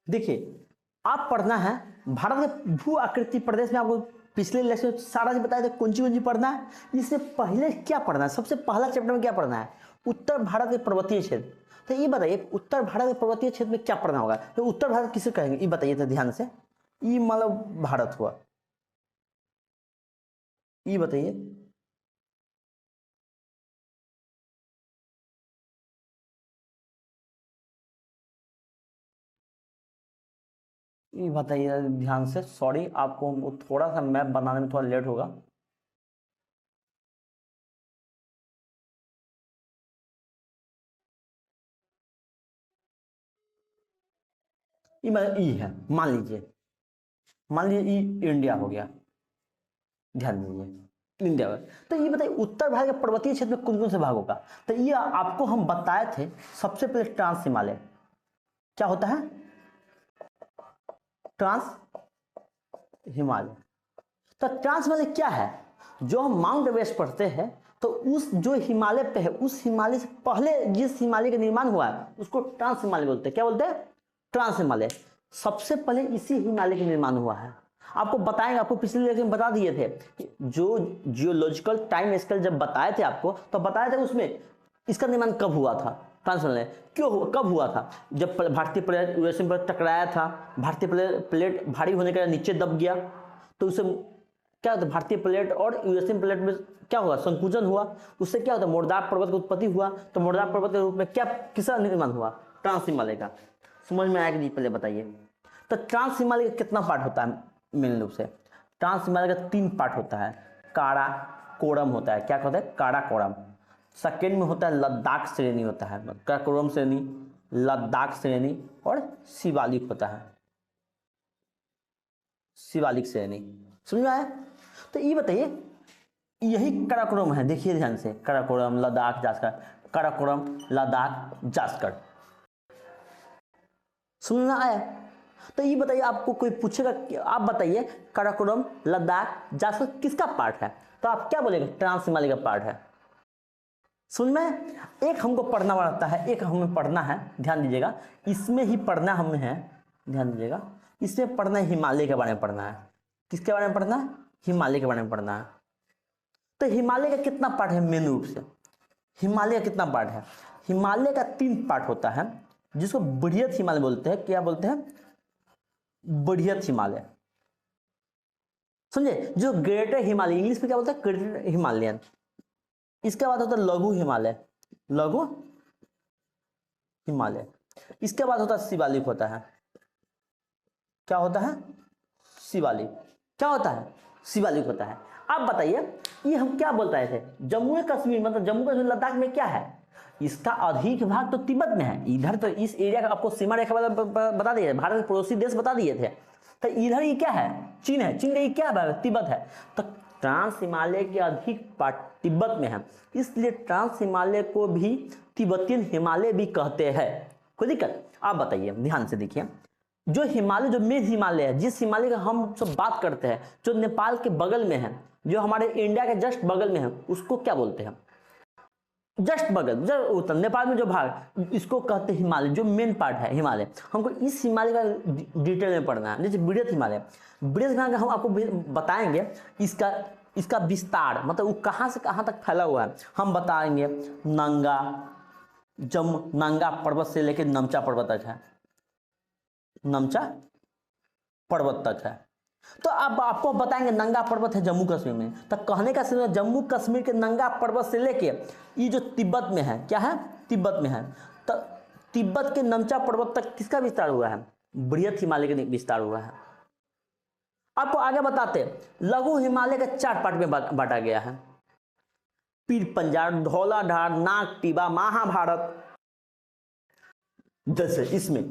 देखिए, आप पढ़ना है भारत के भू आकृति प्रदेश में। आपको पिछले लेक्चर में सारा चीज बताया था, कौन सी पढ़ना है। इससे पहले क्या पढ़ना है, सबसे पहला चैप्टर में क्या पढ़ना है, उत्तर भारत के पर्वतीय क्षेत्र। तो ये बताइए उत्तर भारत के पर्वतीय क्षेत्र में क्या पढ़ना होगा, तो उत्तर भारत किसे कहेंगे ये बताइए तो ध्यान से। ये मतलब भारत हुआ, ये बताइए। ये बताइए ध्यान से, सॉरी आपको थोड़ा सा मैप बनाने में थोड़ा लेट होगा। ये मतलब ई है, मान लीजिए ई इंडिया हो गया, ध्यान दीजिए इंडिया में। तो ये बताइए उत्तर भारत के पर्वतीय क्षेत्र में कौन कौन से भाग होगा। तो ये आपको हम बताए थे सबसे पहले ट्रांस हिमालय। क्या होता है ट्रांस हिमालय। तो ट्रांस हिमालय क्या है, जो हम माउंट एवरेस्ट पढ़ते हैं तो उस जो हिमालय पे है उस हिमालय से पहले जिस हिमालय का निर्माण हुआ है उसको ट्रांस हिमालय बोलते हैं। क्या बोलते हैं, ट्रांस हिमालय। सबसे पहले इसी हिमालय का निर्माण हुआ है। आपको बताएंगे, आपको पिछले लेक्चर में बता दिए थे कि जो जियोलॉजिकल टाइम स्केल जब बताए थे आपको, तो बताए थे उसमें इसका निर्माण कब हुआ था, ट्रांस हिमालय कब हुआ था, जब भारतीय प्लेट यूएसए पर टकराया था। भारतीय प्लेट भारी होने के नीचे दब गया, तो उसे क्या होता है, भारतीय प्लेट और यूएसए प्लेट में क्या हुआ, संकुचन हुआ। उससे क्या होता है, मोरदार पर्वत की उत्पत्ति हुआ। तो मोरदार पर्वत के रूप में क्या किसका निर्माण हुआ, ट्रांस हिमालय का। समझ में आएगा नहीं, पहले बताइए। तो ट्रांस हिमालय का कितना पार्ट होता है मेन रूप से, ट्रांस हिमालय का 3 पार्ट होता है। कारा कोरम होता है, क्या कहते हैं, कारा कोरम। सेकेंड में होता है लद्दाख श्रेणी होता है, काराकोरम श्रेणी, लद्दाख श्रेणी और शिवालिक होता है, शिवालिक श्रेणी। समझ में आया। तो ये बताइए यही काराकोरम है, देखिए ध्यान से, काराकोरम लद्दाख जास्कर, काराकोरम लद्दाख जास्कर। सुनना आया। तो ये बताइए आपको कोई पूछेगा कि आप बताइए काराकोरम लद्दाख जास्कर किसका पार्ट है, तो आप क्या बोलेंगे, ट्रांस हिमालय का पार्ट है। सुन में एक हमको पढ़ना पड़ता है, एक हमें पढ़ना है, ध्यान दीजिएगा, इसमें ही पढ़ना हमें है, ध्यान दीजिएगा। इसमें पढ़ना है हिमालय के बारे में पढ़ना है। किसके बारे में पढ़ना है, हिमालय के बारे में पढ़ना है। तो हिमालय का कितना पार्ट है मेन रूप से, हिमालय का कितना पार्ट है, हिमालय का 3 पार्ट होता है, जिसको बृहत हिमालय बोलते हैं। क्या बोलते हैं, बृहत हिमालय। समझे, जो ग्रेटर हिमालय, इंग्लिश में क्या बोलते हैं, ग्रेटर हिमालयन। इसके बाद होता है लघु हिमालय, लघु हिमालय। इसके बाद होता है शिवालिक होता है। क्या होता है, शिवालिक। क्या होता है, शिवालिक होता है। आप बताइए ये हम क्या बोल रहे थे, जम्मू कश्मीर, मतलब जम्मू कश्मीर लद्दाख में क्या है, इसका अधिक भाग तो तिब्बत में है। इधर तो इस एरिया का आपको सीमा रेखा बता दिए, भारत के पड़ोसी देश बता दिए थे। तो इधर ये क्या है, चीन है, चीन का ये क्या है, तिब्बत है। तो ट्रांस हिमालय के अधिक पार्ट तिब्बत में है, इसलिए ट्रांस हिमालय को भी तिब्बतीयन हिमालय भी कहते हैं। कोई दिक्कत। आप बताइए ध्यान से देखिए, जो हिमालय, जो मेन हिमालय है, जिस हिमालय का हम सब बात करते हैं, जो नेपाल के बगल में है, जो हमारे इंडिया के जस्ट बगल में है, उसको क्या बोलते हैं, जस्ट बगल, उत्तर नेपाल में जो भाग, इसको कहते हैं हिमालय, जो मेन पार्ट है हिमालय। हमको इस हिमालय का डिटेल में पढ़ना है। जैसे बृहत हिमालय, बृहत हिमालय हम आपको बताएंगे इसका विस्तार, मतलब वो कहाँ से कहाँ तक फैला हुआ है हम बताएंगे। नंगा पर्वत से लेकर नमचा पर्वत तक है, नमचा पर्वत तक है। तो अब आपको बताएंगे नंगा पर्वत है जम्मू कश्मीर में, तो कहने का सिर्फ जम्मू कश्मीर के नंगा पर्वत से लेके ये जो तिब्बत में है, क्या है, तिब्बत में है, तो तिब्बत के नमचा पर्वत तक किसका विस्तार हुआ है, बृहत हिमालय का विस्तार हुआ है। आपको आगे बताते, लघु हिमालय का 4 पार्ट में बांटा गया है। पीर पंजाब, धौलाधार, नाग टिबा, महाभारत। जैसे इसमें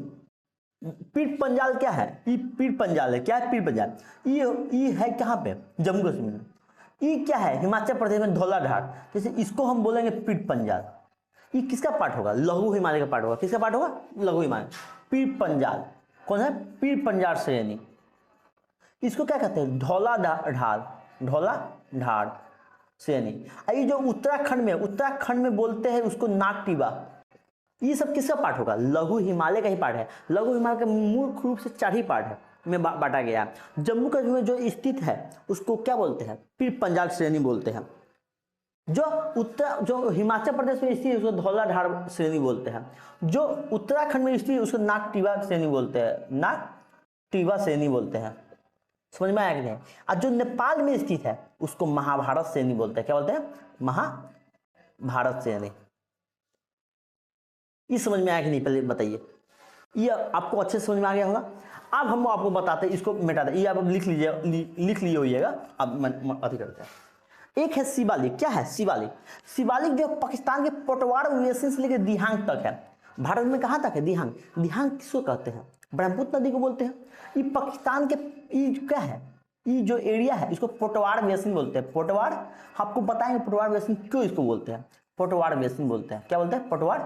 पीर पंजाल क्या है, पीर पंजाल है, क्या है, पीर पंजाल। ये है कहाँ पे, जम्मू कश्मीर में। ये क्या है, हिमाचल प्रदेश में धौलाधार। जैसे इसको हम बोलेंगे पीर पंजाल। ये किसका पार्ट होगा, लघु हिमालय का पार्ट होगा। किसका पार्ट होगा, लघु हिमालय। पीर पंजाल कौन है, पीर पंजाल श्रेणी। इसको क्या कहते हैं, धौलाधार श्रेणी। ये जो उत्तराखंड में बोलते हैं उसको नाग टिबा, ये सब किसका पार्ट होगा? लघु हिमालय का ही पार्ट है। लघु हिमालय का मुख्य रूप से 4 ही पार्ट है में बांटा गया है। जम्मू कश्मीर में जो स्थित है उसको क्या बोलते हैं? पीर पंजाल श्रेणी बोलते हैं। जो हिमाचल प्रदेश में स्थित है उसको धौलाधार श्रेणी बोलते हैं। जो उत्तराखंड में स्थित है उसको नागटिवा श्रेणी बोलते हैं, नागटिवा श्रेणी बोलते हैं। समझ में आया कि नहीं? और जो नेपाल में स्थित है उसको महाभारत श्रेणी बोलते हैं। क्या बोलते हैं? महाभारत श्रेणी। ये समझ में आया कि नहीं? पहले बताइए। ये आपको अच्छे से समझ में आ गया होगा। अब हम आपको बताते हैं, इसको मिटा दें। ये आप लिख लिए होइएगा। अब अति करते हैं। एक है शिवालिक। क्या है? शिवालिक। शिवालिक जो पाकिस्तान के पोटवार बेसिन से लेकर दिहांग तक है। भारत में कहाँ तक है? दिहांग। दिहांग किसको कहते हैं? ब्रह्मपुत्र नदी को बोलते हैं। ये पाकिस्तान के ये क्या है? ये जो एरिया है इसको पोटवार बेसिन बोलते हैं। पोटवार, आपको बताएंगे पोटवार बेसिन क्यों इसको बोलते हैं। पोटवार बेसिन बोलते हैं। क्या बोलते हैं? पोटवार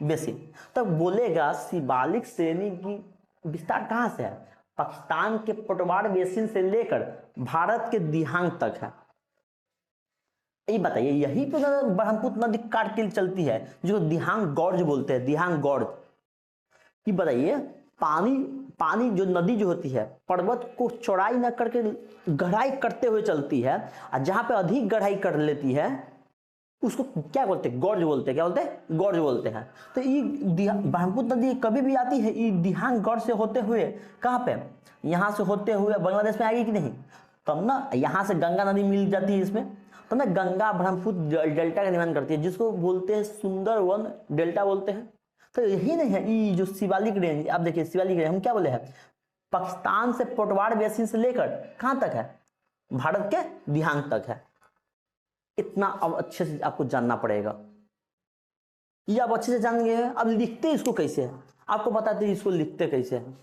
बेसिन। तब बोलेगा शिवालिक श्रेणी की विस्तार कहाँ से है? पाकिस्तान के पोटवार बेसिन से लेकर भारत के दिहांग तक है। ये बताइए, यही पे ब्रह्मपुत्र नदी काट के चलती है जो दिहांग गॉर्ज बोलते हैं। दिहांग गॉर्ज। ये बताइए, पानी जो नदी जो होती है पर्वत को चौड़ाई न करके गहराई करते हुए चलती है, और जहां पे अधिक गहराई कर लेती है उसको क्या बोलते हैं? गॉर्ज बोलते हैं। क्या बोलते हैं? गॉर्ज बोलते हैं। तो ये ब्रह्मपुत्र नदी कभी भी आती है ये दिहांग गॉर्ज से होते हुए कहाँ पे? यहाँ से होते हुए बांग्लादेश में आएगी कि नहीं? तब ना यहाँ से गंगा नदी मिल जाती है इसमें, तो ना गंगा ब्रह्मपुत्र डेल्टा का निर्माण करती है, जिसको बोलते हैं सुंदरवन डेल्टा बोलते हैं। तो यही नहीं है ये जो शिवालिक रेंज। आप देखिए शिवालिक रेंज हम क्या बोले हैं? पाकिस्तान से पोटवार बेसिन से लेकर कहाँ तक है? भारत के दिहांग तक है। इतना अब अच्छे से आपको जानना पड़ेगा। ये आप अच्छे से जान गए हैं। अब लिखते इसको कैसे है आपको बताते हैं, इसको लिखते कैसे हैं।